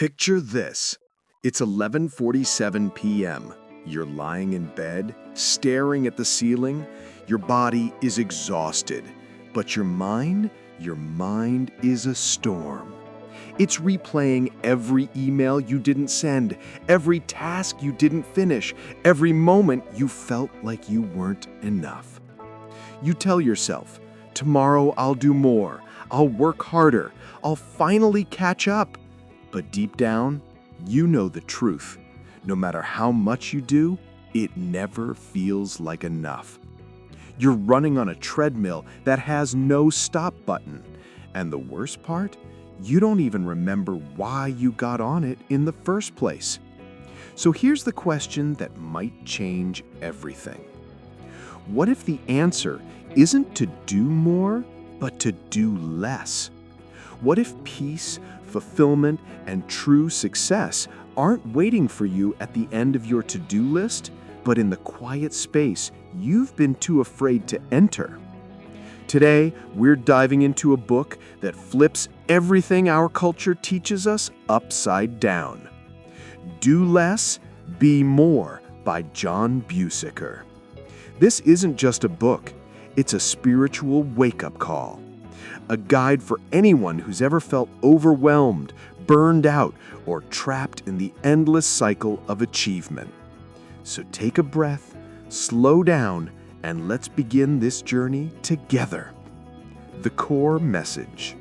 Picture this. It's 11:47 p.m. You're lying in bed, staring at the ceiling. Your body is exhausted, but your mind is a storm. It's replaying every email you didn't send, every task you didn't finish, every moment you felt like you weren't enough. You tell yourself, tomorrow I'll do more, I'll work harder, I'll finally catch up. But deep down, you know the truth. No matter how much you do, it never feels like enough. You're running on a treadmill that has no stop button. And the worst part? You don't even remember why you got on it in the first place. So here's the question that might change everything. What if the answer isn't to do more, but to do less? What if peace, fulfillment, and true success aren't waiting for you at the end of your to-do list, but in the quiet space you've been too afraid to enter? Today, we're diving into a book that flips everything our culture teaches us upside down. Do Less, Be More by John Busacker. This isn't just a book, it's a spiritual wake-up call. A guide for anyone who's ever felt overwhelmed, burned out, or trapped in the endless cycle of achievement. So take a breath, slow down, and let's begin this journey together. The core message.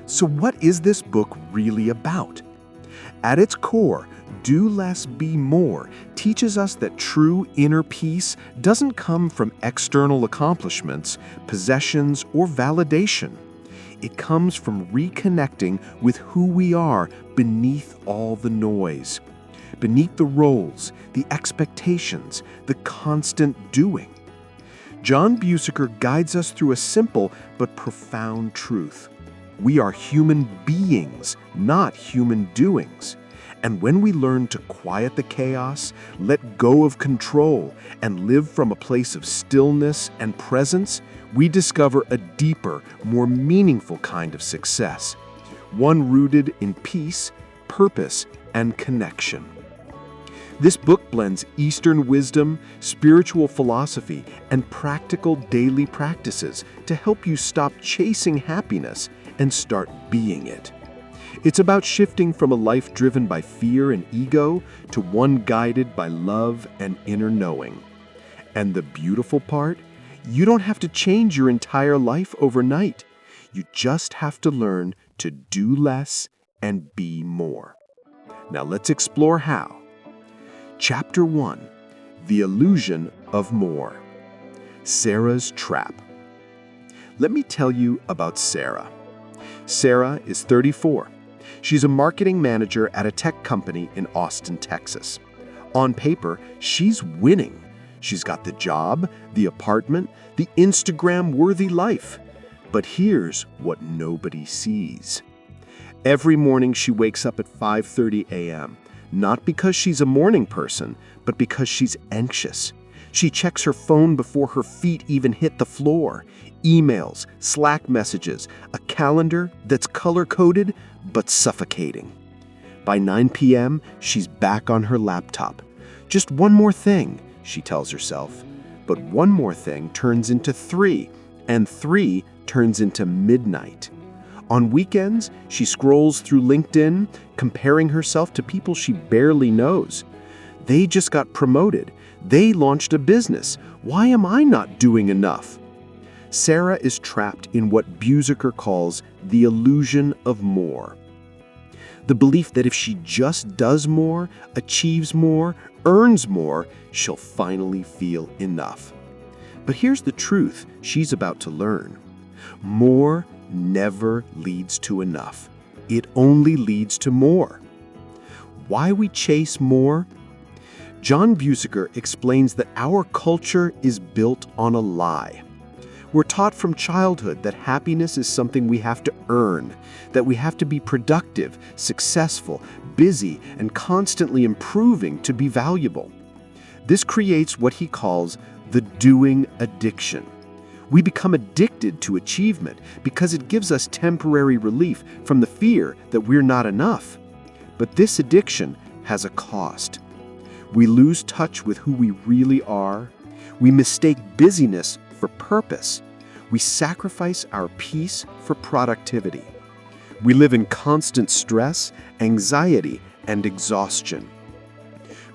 So what is this book really about? At its core, Do Less, Be More teaches us that true inner peace doesn't come from external accomplishments, possessions, or validation. It comes from reconnecting with who we are beneath all the noise, beneath the roles, the expectations, the constant doing. John Busacker guides us through a simple but profound truth. We are human beings, not human doings. And when we learn to quiet the chaos, let go of control, and live from a place of stillness and presence, we discover a deeper, more meaningful kind of success, one rooted in peace, purpose, and connection. This book blends Eastern wisdom, spiritual philosophy, and practical daily practices to help you stop chasing happiness and start being it. It's about shifting from a life driven by fear and ego to one guided by love and inner knowing. And the beautiful part? You don't have to change your entire life overnight. You just have to learn to do less and be more. Now let's explore how. Chapter 1: The Illusion of More. Sarah's Trap. Let me tell you about Sarah. Sarah is 34. She's a marketing manager at a tech company in Austin, Texas. On paper, she's winning. She's got the job, the apartment, the Instagram-worthy life. But here's what nobody sees. Every morning she wakes up at 5:30 a.m., not because she's a morning person, but because she's anxious. She checks her phone before her feet even hit the floor. Emails, Slack messages, a calendar that's color-coded but suffocating. By 9 p.m., she's back on her laptop. Just one more thing, she tells herself. But one more thing turns into 3, and 3 turns into midnight. On weekends, she scrolls through LinkedIn, comparing herself to people she barely knows. They just got promoted. They launched a business. Why am I not doing enough? Sarah is trapped in what Busacker calls the illusion of more. The belief that if she just does more, achieves more, earns more, she'll finally feel enough. But here's the truth she's about to learn. More never leads to enough. It only leads to more. Why we chase more? John Busacker explains that our culture is built on a lie. We're taught from childhood that happiness is something we have to earn, that we have to be productive, successful, busy, and constantly improving to be valuable. This creates what he calls the doing addiction. We become addicted to achievement because it gives us temporary relief from the fear that we're not enough. But this addiction has a cost. We lose touch with who we really are. We mistake busyness for purpose. We sacrifice our peace for productivity. We live in constant stress, anxiety, and exhaustion.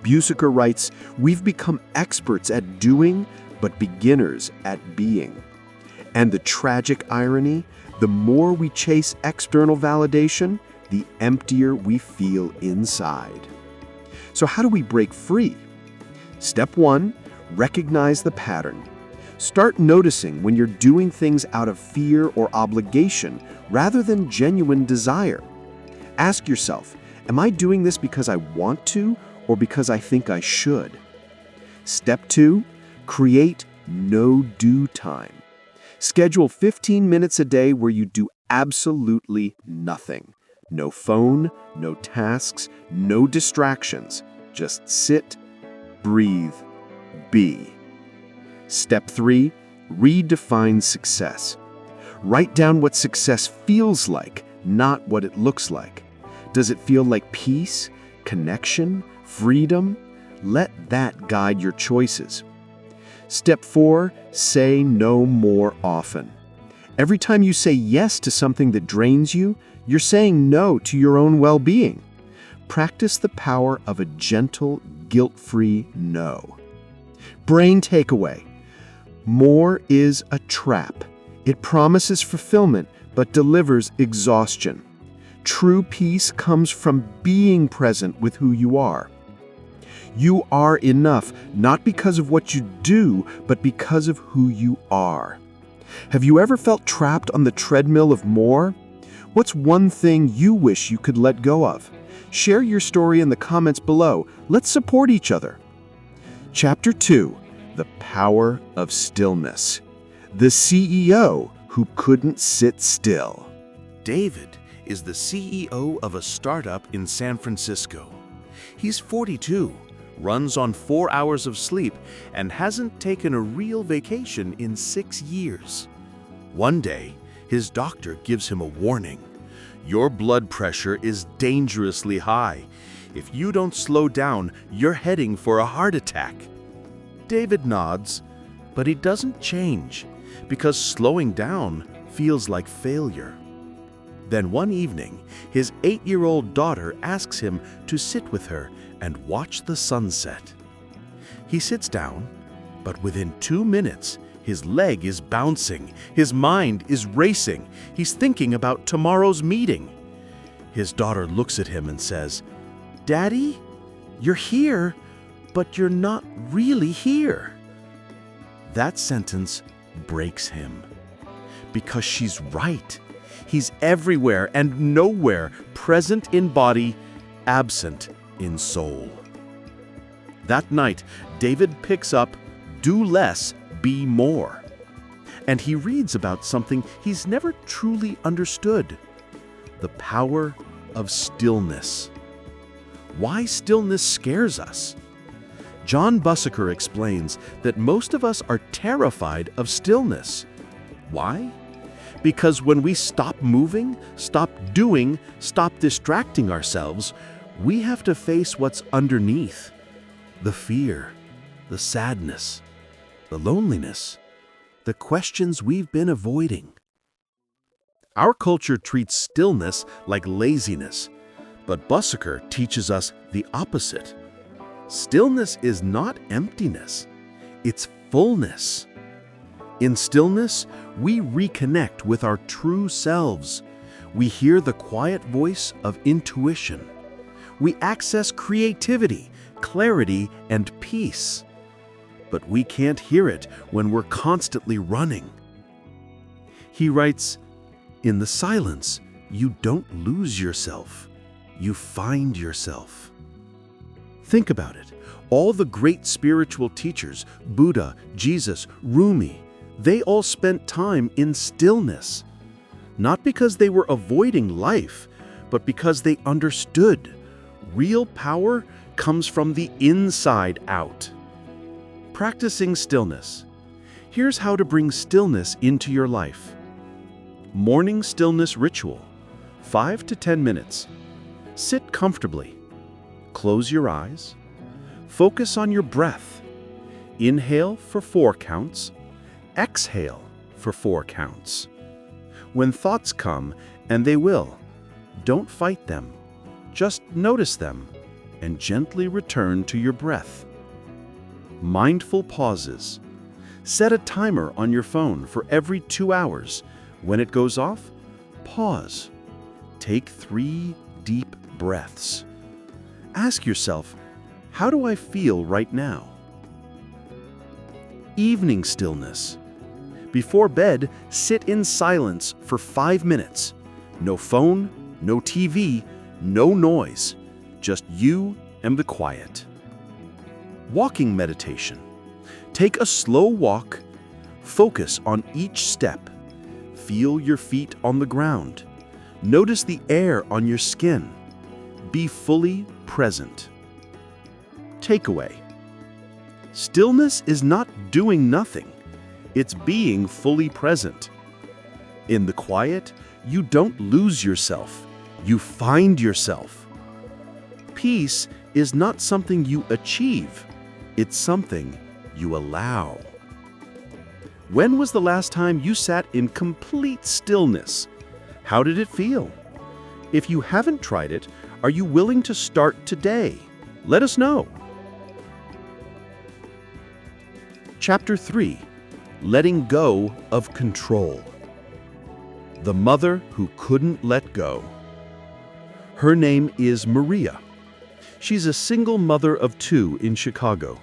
Busacker writes, "We've become experts at doing, but beginners at being." And the tragic irony, the more we chase external validation, the emptier we feel inside. So how do we break free? Step 1, recognize the pattern. Start noticing when you're doing things out of fear or obligation rather than genuine desire. Ask yourself, am I doing this because I want to or because I think I should? Step 2, create no-do time. Schedule 15 minutes a day where you do absolutely nothing. No phone, no tasks, no distractions. Just sit, breathe, be. Step 3, redefine success. Write down what success feels like, not what it looks like. Does it feel like peace, connection, freedom? Let that guide your choices. Step 4, say no more often. Every time you say yes to something that drains you, you're saying no to your own well-being. Practice the power of a gentle, guilt-free no. Brain takeaway. More is a trap. It promises fulfillment, but delivers exhaustion. True peace comes from being present with who you are. You are enough, not because of what you do, but because of who you are. Have you ever felt trapped on the treadmill of more? What's one thing you wish you could let go of? Share your story in the comments below. Let's support each other. Chapter 2, The Power of Stillness. The CEO who couldn't sit still. David is the CEO of a startup in San Francisco. He's 42, runs on 4 hours of sleep, and hasn't taken a real vacation in 6 years. One day, his doctor gives him a warning. Your blood pressure is dangerously high. If you don't slow down, you're heading for a heart attack. David nods, but he doesn't change because slowing down feels like failure. Then one evening, his 8-year-old daughter asks him to sit with her and watch the sunset. He sits down, but within 2 minutes, his leg is bouncing, his mind is racing, he's thinking about tomorrow's meeting. His daughter looks at him and says, "Daddy, you're here, but you're not really here." That sentence breaks him, because she's right. He's everywhere and nowhere, present in body, absent in soul. That night, David picks up Do Less, Be More. And he reads about something he's never truly understood: the power of stillness. Why stillness scares us? John Busacker explains that most of us are terrified of stillness. Why? Because when we stop moving, stop doing, stop distracting ourselves, we have to face what's underneath: the fear, the sadness, the loneliness, the questions we've been avoiding. Our culture treats stillness like laziness, but Busacker teaches us the opposite. Stillness is not emptiness, it's fullness. In stillness, we reconnect with our true selves. We hear the quiet voice of intuition. We access creativity, clarity, and peace. But we can't hear it when we're constantly running. He writes, "In the silence, you don't lose yourself. You find yourself." Think about it. All the great spiritual teachers, Buddha, Jesus, Rumi, they all spent time in stillness. Not because they were avoiding life, but because they understood. Real power comes from the inside out. Practicing stillness. Here's how to bring stillness into your life. Morning stillness ritual, 5 to 10 minutes. Sit comfortably. Close your eyes. Focus on your breath. Inhale for 4 counts. Exhale for 4 counts. When thoughts come, and they will, don't fight them. Just notice them and gently return to your breath. Mindful pauses. Set a timer on your phone for every 2 hours. When it goes off, pause. Take 3 deep breaths. Ask yourself, how do I feel right now? Evening stillness. Before bed, sit in silence for 5 minutes. No phone, no TV, no noise. Just you and the quiet. Walking meditation. Take a slow walk. Focus on each step. Feel your feet on the ground. Notice the air on your skin. Be fully present. Takeaway. Stillness is not doing nothing. It's being fully present. In the quiet, you don't lose yourself. You find yourself. Peace is not something you achieve. It's something you allow. When was the last time you sat in complete stillness? How did it feel? If you haven't tried it, are you willing to start today? Let us know. Chapter 3. Letting Go of Control. The Mother Who Couldn't Let Go. Her name is Maria. She's a single mother of 2 in Chicago.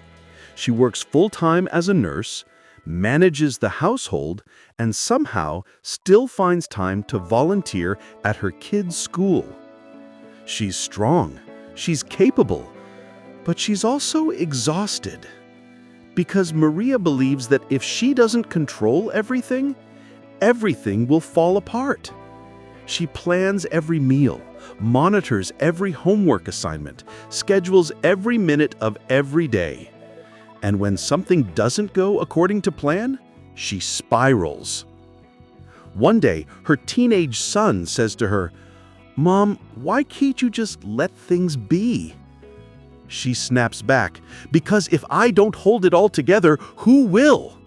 She works full-time as a nurse, manages the household, and somehow still finds time to volunteer at her kids' school. She's strong, she's capable, but she's also exhausted. Because Maria believes that if she doesn't control everything, everything will fall apart. She plans every meal, monitors every homework assignment, schedules every minute of every day. And when something doesn't go according to plan, she spirals. One day, her teenage son says to her, "Mom, why can't you just let things be?" She snaps back, "Because if I don't hold it all together, who will?"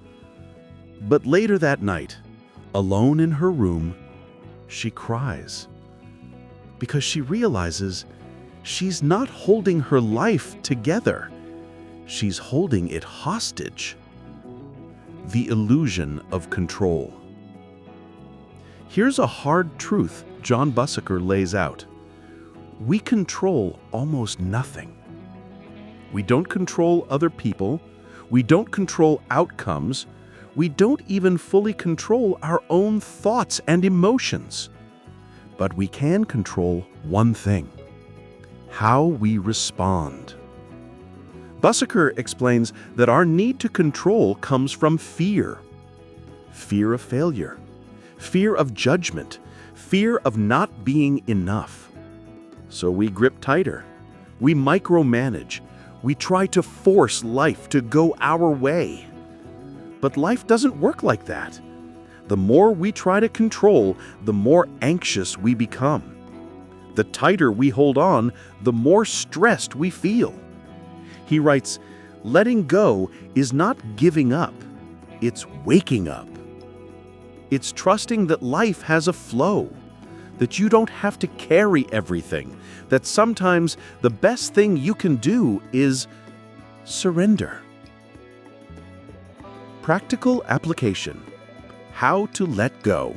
But later that night, alone in her room, she cries. Because she realizes she's not holding her life together. She's holding it hostage. The illusion of control. Here's a hard truth John Busacker lays out. We control almost nothing. We don't control other people. We don't control outcomes. We don't even fully control our own thoughts and emotions. But we can control one thing: how we respond. Busacker explains that our need to control comes from fear. Fear of failure, fear of judgment, fear of not being enough. So we grip tighter. We micromanage. We try to force life to go our way. But life doesn't work like that. The more we try to control, the more anxious we become. The tighter we hold on, the more stressed we feel. He writes, letting go is not giving up, it's waking up. It's trusting that life has a flow, that you don't have to carry everything, that sometimes the best thing you can do is surrender. Practical application. How to let go.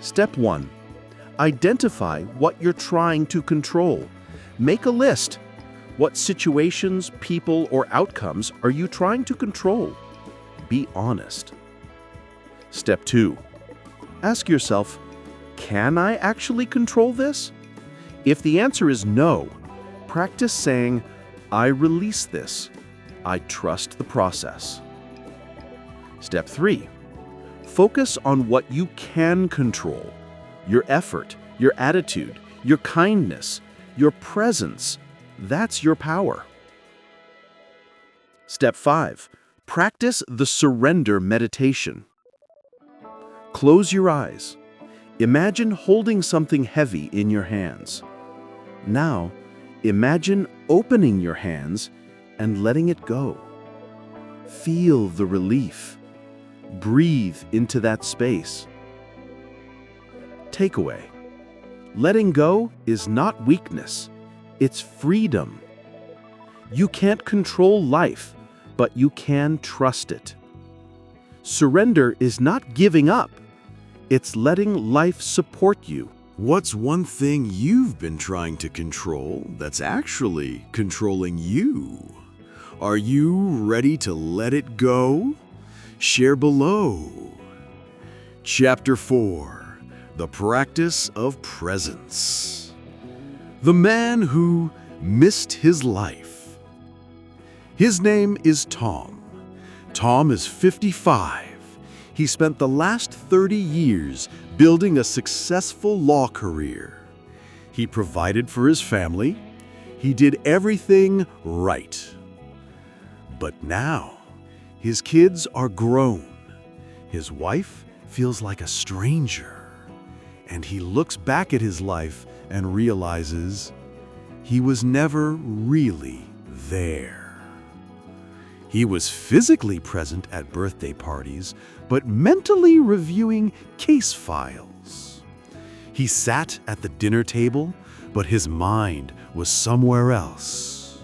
Step 1. Identify what you're trying to control. Make a list. What situations, people, or outcomes are you trying to control? Be honest. Step 2. Ask yourself, can I actually control this? If the answer is no, practice saying, I release this. I trust the process. Step 3. Focus on what you can control. Your effort, your attitude, your kindness, your presence. That's your power. Step 5. Practice the surrender meditation. Close your eyes. Imagine holding something heavy in your hands. Now, imagine opening your hands and letting it go. Feel the relief. Breathe into that space. Takeaway: letting go is not weakness, it's freedom. You can't control life, but you can trust it. Surrender is not giving up, it's letting life support you. What's one thing you've been trying to control that's actually controlling you? Are you ready to let it go? Share below. Chapter 4: The Practice of Presence. The man who missed his life. His name is Tom. Tom is 55. He spent the last 30 years building a successful law career. He provided for his family. He did everything right. But now, his kids are grown. His wife feels like a stranger. And he looks back at his life and realizes he was never really there. He was physically present at birthday parties, but mentally reviewing case files. He sat at the dinner table, but his mind was somewhere else.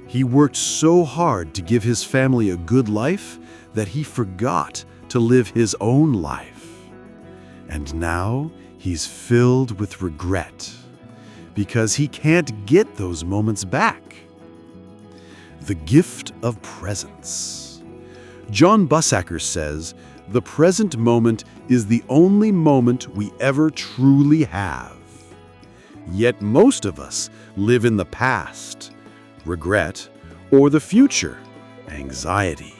He worked so hard to give his family a good life that he forgot to live his own life. And now he's filled with regret because he can't get those moments back. The gift of presence. John Busacker says, "The present moment is the only moment we ever truly have." Yet most of us live in the past, regret, or the future, anxiety.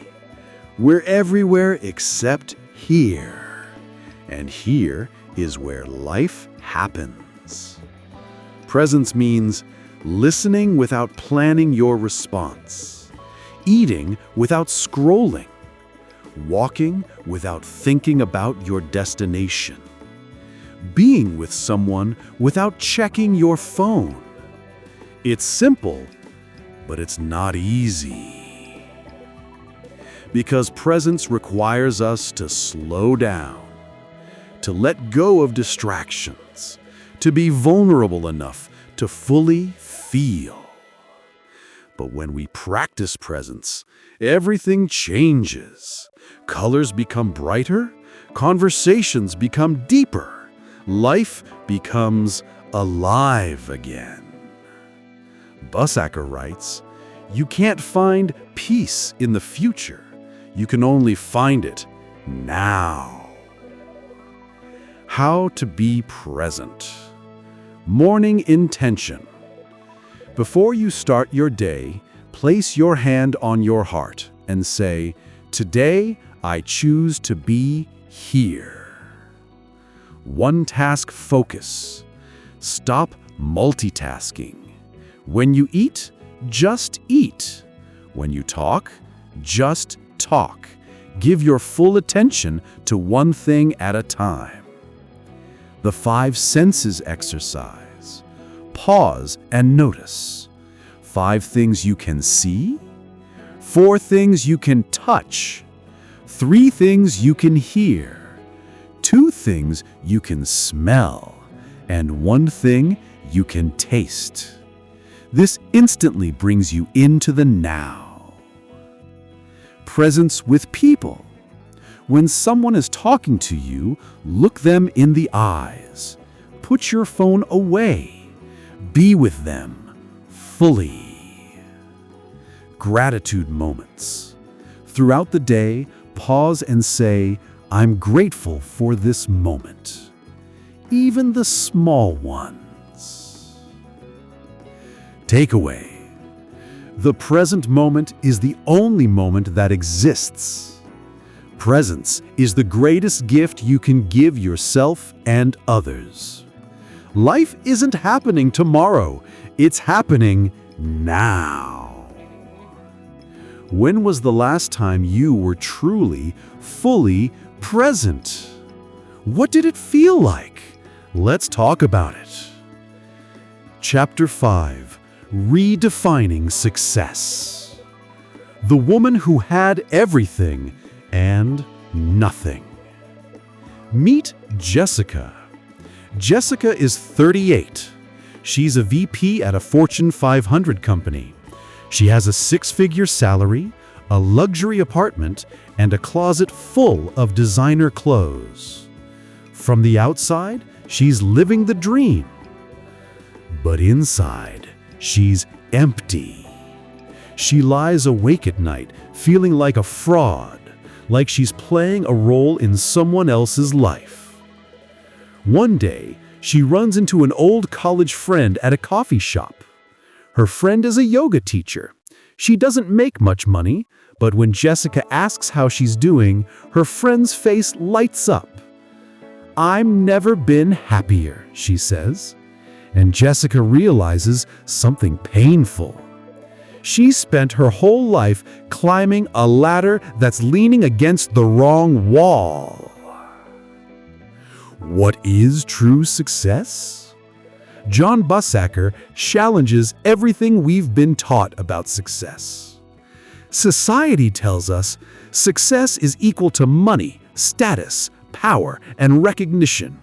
We're everywhere except here. And here is where life happens. Presence means listening without planning your response, eating without scrolling, walking without thinking about your destination, being with someone without checking your phone. It's simple, but it's not easy. Because presence requires us to slow down, to let go of distractions, to be vulnerable enough to fully feel. But when we practice presence, everything changes. Colors become brighter, conversations become deeper, life becomes alive again. Busacker writes, "You can't find peace in the future. You can only find it now." How to be present. Morning intention. Before you start your day, place your hand on your heart and say, "Today I choose to be here." One task focus. Stop multitasking. When you eat, just eat. When you talk, just talk. Give your full attention to one thing at a time. The 5 senses exercise. Pause and notice. 5 things you can see, 4 things you can touch, 3 things you can hear, 2 things you can smell, and 1 thing you can taste. This instantly brings you into the now. Presence with people. When someone is talking to you, look them in the eyes. Put your phone away. Be with them fully. Gratitude moments. Throughout the day, pause and say, "I'm grateful for this moment." Even the small ones. Takeaway. The present moment is the only moment that exists. Presence is the greatest gift you can give yourself and others. Life isn't happening tomorrow, it's happening now. When was the last time you were truly, fully present? What did it feel like? Let's talk about it. Chapter 5: Redefining Success. The woman who had everything and nothing. Meet Jessica. Jessica is 38. She's a VP at a Fortune 500 company. She has a six-figure salary, a luxury apartment, and a closet full of designer clothes. From the outside, she's living the dream. But inside, she's empty. She lies awake at night, feeling like a fraud, like she's playing a role in someone else's life. One day, she runs into an old college friend at a coffee shop. Her friend is a yoga teacher. She doesn't make much money, but when Jessica asks how she's doing, her friend's face lights up. "I've never been happier," she says. And Jessica realizes something painful. She spent her whole life climbing a ladder that's leaning against the wrong wall. What is true success? John Busacker challenges everything we've been taught about success. Society tells us success is equal to money, status, power, and recognition.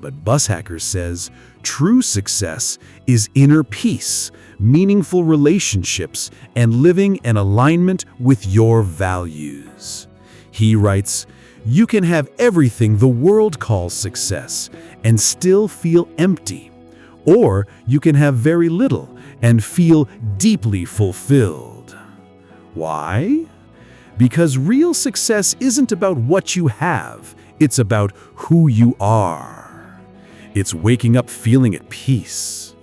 But Busacker says true success is inner peace, meaningful relationships, and living in alignment with your values. He writes, "You can have everything the world calls success and still feel empty. Or you can have very little and feel deeply fulfilled." Why? Because real success isn't about what you have, it's about who you are. It's waking up feeling at peace.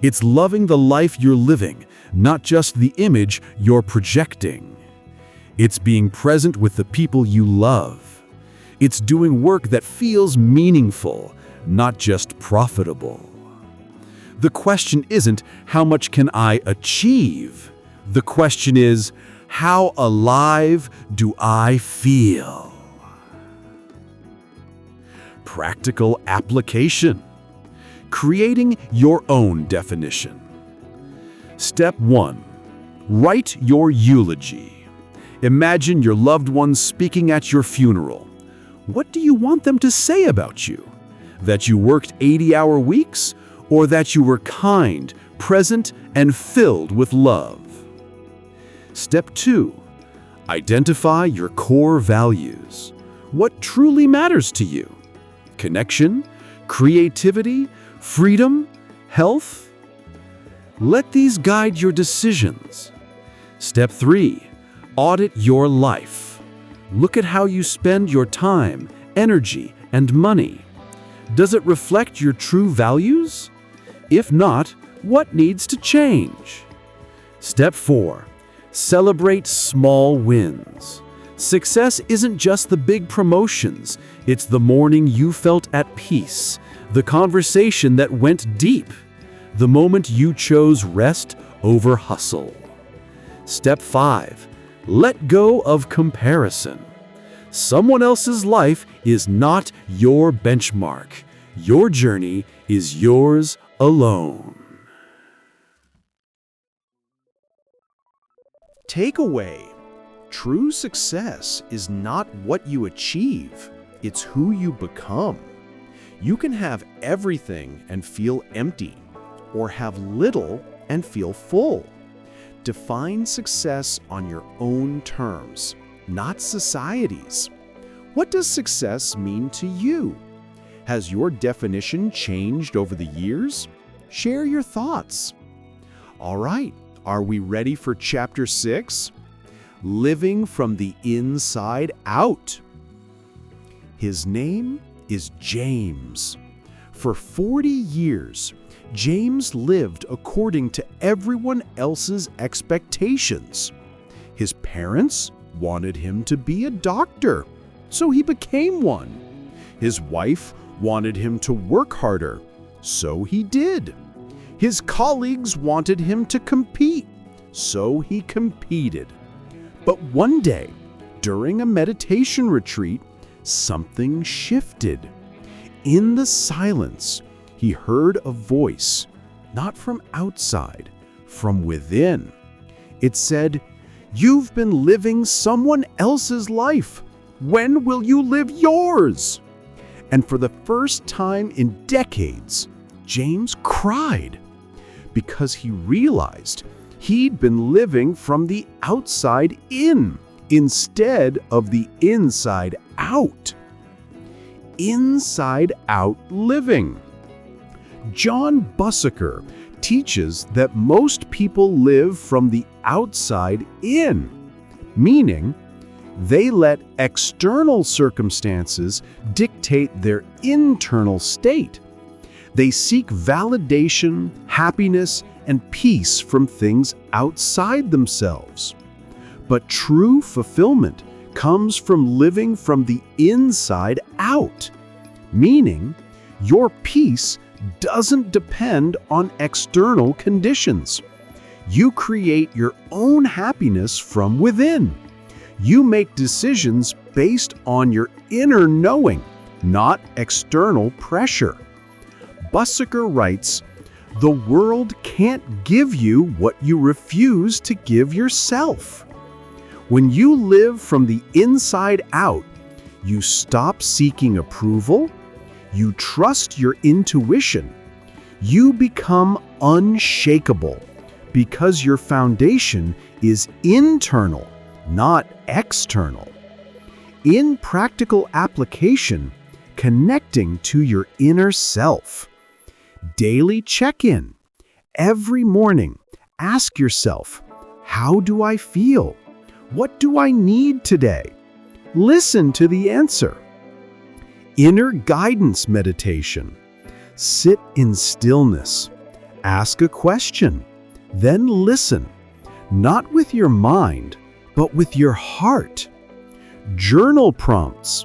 It's loving the life you're living, not just the image you're projecting. It's being present with the people you love. It's doing work that feels meaningful, not just profitable. The question isn't, how much can I achieve? The question is, how alive do I feel? Practical application. Creating your own definition. Step 1. Write your eulogy. Imagine your loved ones speaking at your funeral. What do you want them to say about you? That you worked 80-hour weeks? Or that you were kind, present, and filled with love? Step 2. Identify your core values. What truly matters to you? Connection, creativity, freedom, health? Let these guide your decisions. Step 3. Audit your life. Look at how you spend your time, energy, and money. Does it reflect your true values? If not, what needs to change? Step 4. Celebrate small wins. Success isn't just the big promotions. It's the morning you felt at peace, the conversation that went deep, the moment you chose rest over hustle. Step 5. Let go of comparison. Someone else's life is not your benchmark. Your journey is yours alone. Takeaway: true success is not what you achieve, it's who you become. You can have everything and feel empty, or have little and feel full. Define success on your own terms, not society's. What does success mean to you? Has your definition changed over the years? Share your thoughts. All right, are we ready for Chapter 6? Living from the inside out. His name is James. For 40 years, James lived according to everyone else's expectations. His parents wanted him to be a doctor, so he became one. His wife wanted him to work harder, so he did. His colleagues wanted him to compete, so he competed. But one day, during a meditation retreat, something shifted. In the silence, he heard a voice. not from outside, from within. It said, "You've been living someone else's life. When will you live yours?" And for the first time in decades, James cried because he realized he'd been living from the outside in instead of the inside out. Inside out living. John Busacker teaches that most people live from the outside in, meaning they let external circumstances dictate their internal state. They seek validation, happiness, and peace from things outside themselves. But true fulfillment comes from living from the inside out, meaning your peace doesn't depend on external conditions. You create your own happiness from within. You make decisions based on your inner knowing, not external pressure. Busacker writes, "The world can't give you what you refuse to give yourself." When you live from the inside out, you stop seeking approval, you trust your intuition, you become unshakable because your foundation is internal, not external. In practical application, connecting to your inner self. Daily check-in. Every morning, ask yourself, how do I feel? What do I need today? Listen to the answer. Inner guidance meditation. Sit in stillness. Ask a question. Then listen, not with your mind, but with your heart. Journal prompts.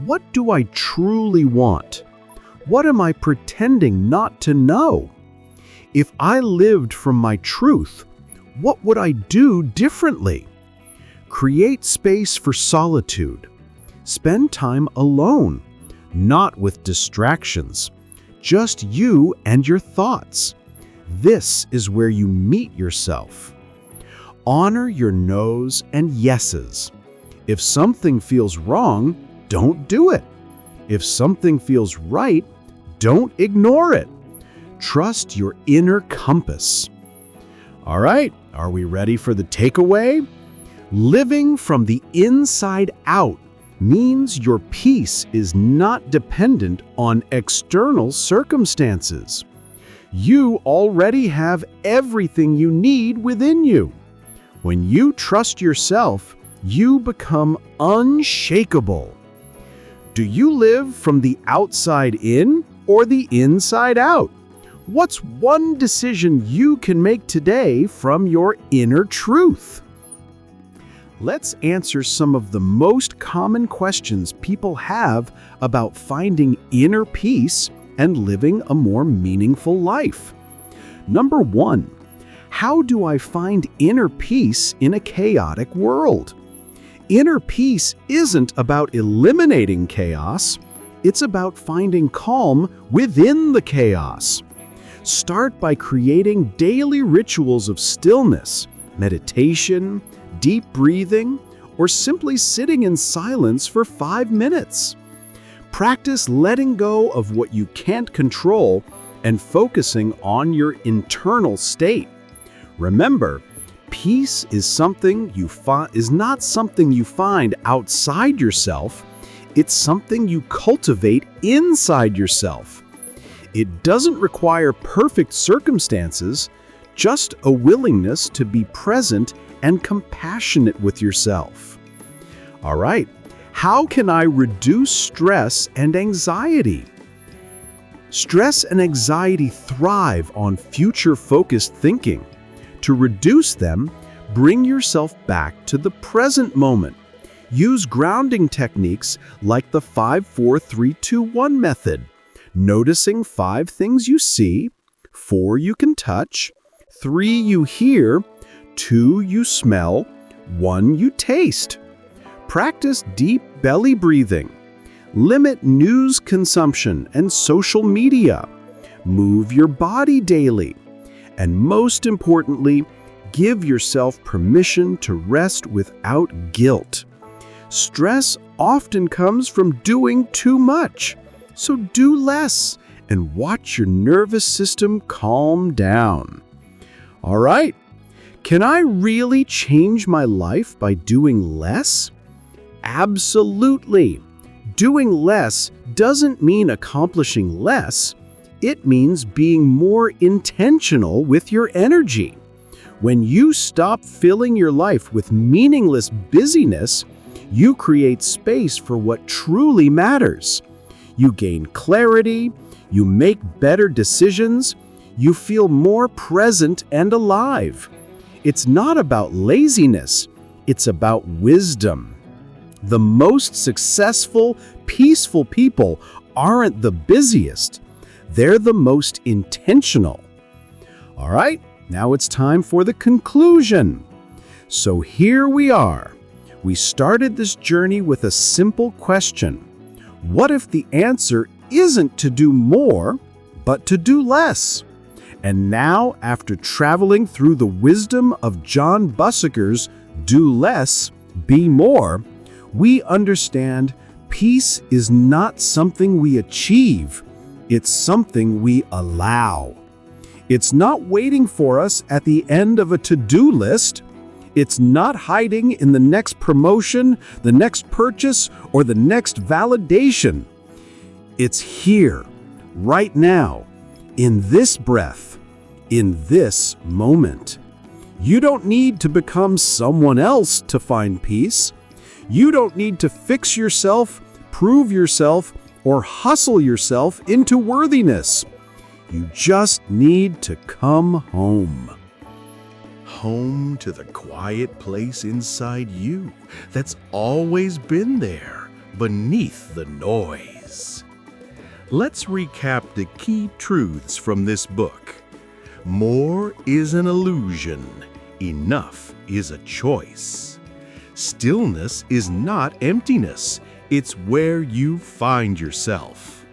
What do I truly want? What am I pretending not to know? If I lived from my truth, what would I do differently? Create space for solitude. Spend time alone, not with distractions, just you and your thoughts. This is where you meet yourself. Honor your no's and yeses. If something feels wrong, don't do it. If something feels right, don't ignore it. Trust your inner compass. All right, are we ready for the takeaway? Living from the inside out means your peace is not dependent on external circumstances. You already have everything you need within you. When you trust yourself, you become unshakable. Do you live from the outside in or the inside out? What's one decision you can make today from your inner truth? Let's answer some of the most common questions people have about finding inner peace and living a more meaningful life. Number 1, how do I find inner peace in a chaotic world? Inner peace isn't about eliminating chaos, it's about finding calm within the chaos. Start by creating daily rituals of stillness, meditation, deep breathing, or simply sitting in silence for 5 minutes. Practice letting go of what you can't control and focusing on your internal state. Remember, peace is not something you find outside yourself, it's something you cultivate inside yourself. It doesn't require perfect circumstances, just a willingness to be present and compassionate with yourself. All right, how can I reduce stress and anxiety? Stress and anxiety thrive on future-focused thinking. To reduce them, bring yourself back to the present moment. Use grounding techniques like the 5-4-3-2-1 method, noticing 5 things you see, 4 you can touch, 3 you hear, 2 you smell, 1 you taste. Practice deep belly breathing. Limit news consumption and social media. Move your body daily. And most importantly, give yourself permission to rest without guilt. Stress often comes from doing too much, so do less and watch your nervous system calm down. All right, can I really change my life by doing less? Absolutely. Doing less doesn't mean accomplishing less. It means being more intentional with your energy. When you stop filling your life with meaningless busyness, you create space for what truly matters. You gain clarity, you make better decisions, you feel more present and alive. It's not about laziness, it's about wisdom. The most successful, peaceful people aren't the busiest. They're the most intentional. All right, now it's time for the conclusion. So here we are. We started this journey with a simple question. What if the answer isn't to do more, but to do less? And now, after traveling through the wisdom of John Busacker's Do Less, Be More, we understand peace is not something we achieve. It's something we allow. It's not waiting for us at the end of a to-do list. It's not hiding in the next promotion, the next purchase, or the next validation. It's here, right now, in this breath, in this moment. You don't need to become someone else to find peace. You don't need to fix yourself, prove yourself, or hustle yourself into worthiness. You just need to come home. Home to the quiet place inside you that's always been there, beneath the noise. Let's recap the key truths from this book. More is an illusion. Enough is a choice. Stillness is not emptiness. It's where you find yourself.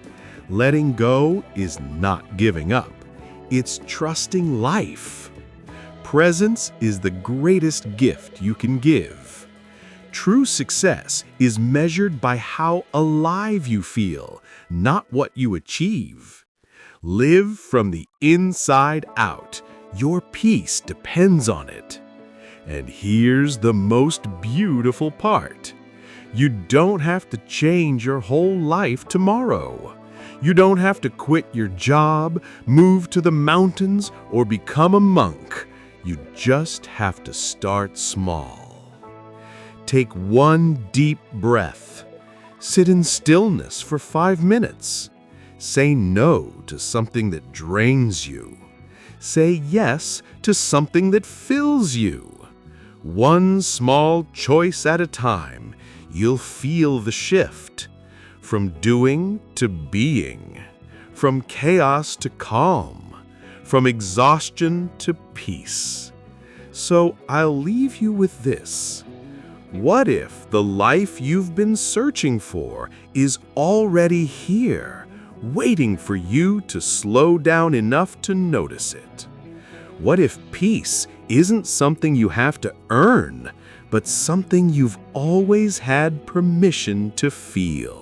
Letting go is not giving up. It's trusting life. Presence is the greatest gift you can give. True success is measured by how alive you feel, not what you achieve. Live from the inside out. Your peace depends on it. And here's the most beautiful part. You don't have to change your whole life tomorrow. You don't have to quit your job, move to the mountains, or become a monk. You just have to start small. Take one deep breath. Sit in stillness for 5 minutes. Say no to something that drains you. Say yes to something that fills you. One small choice at a time, you'll feel the shift. From doing to being. From chaos to calm. From exhaustion to peace. So I'll leave you with this. What if the life you've been searching for is already here, waiting for you to slow down enough to notice it? What if peace isn't something you have to earn, but something you've always had permission to feel?